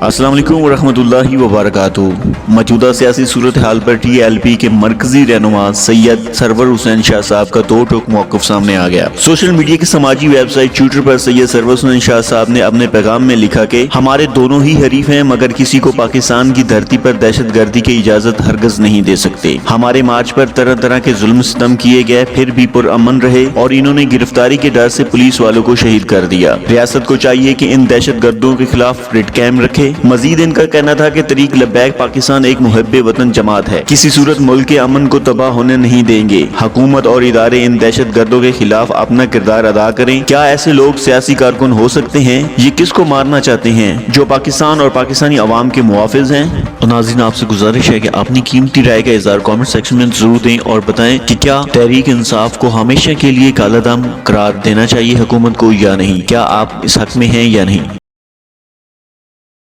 السلام علیکم ورحمۃ اللہ وبرکاتہ۔ موجودہ سیاسی صورتحال پر ٹی ایل پی کے مرکزی رہنما سید سرور حسین شاہ صاحب کا دو ٹوک موقف سامنے آ گیا۔ سوشل میڈیا کی سماجی ویب سائٹ ٹویٹر پر سید سرور حسین شاہ صاحب نے اپنے پیغام میں لکھا کہ ہمارے دونوں ہی حریف ہیں، مگر کسی کو پاکستان کی دھرتی پر دہشت گردی کی اجازت ہرگز نہیں دے سکتے۔ ہمارے مارچ پر طرح طرح کے ظلم ستم کیے گئے، پھر بھی پرامن رہے اور انہوں نے گرفتاری کے ڈر سے پولیس والوں کو شہید کر دیا۔ ریاست کو چاہیے کہ ان دہشت گردوں کے خلاف ریڈ قائم رکھے۔ مزید ان کا کہنا تھا کہ طریق لبیک پاکستان ایک محب وطن جماعت ہے، کسی صورت ملک کے امن کو تباہ ہونے نہیں دیں گے۔ حکومت اور ادارے ان دہشت گردوں کے خلاف اپنا کردار ادا کریں۔ کیا ایسے لوگ سیاسی کارکن ہو سکتے ہیں؟ یہ کس کو مارنا چاہتے ہیں؟ جو پاکستان اور پاکستانی عوام کے محافظ ہیں۔ ناظرین، آپ سے گزارش ہے کہ اپنی قیمتی رائے کا اظہار کامنٹ سیکشن میں ضرور دیں اور بتائیں کہ کیا تحریک انصاف کو ہمیشہ کے لیے کالا دام قرار دینا چاہیے حکومت کو یا نہیں؟ کیا آپ اس حق میں ہیں یا نہیں؟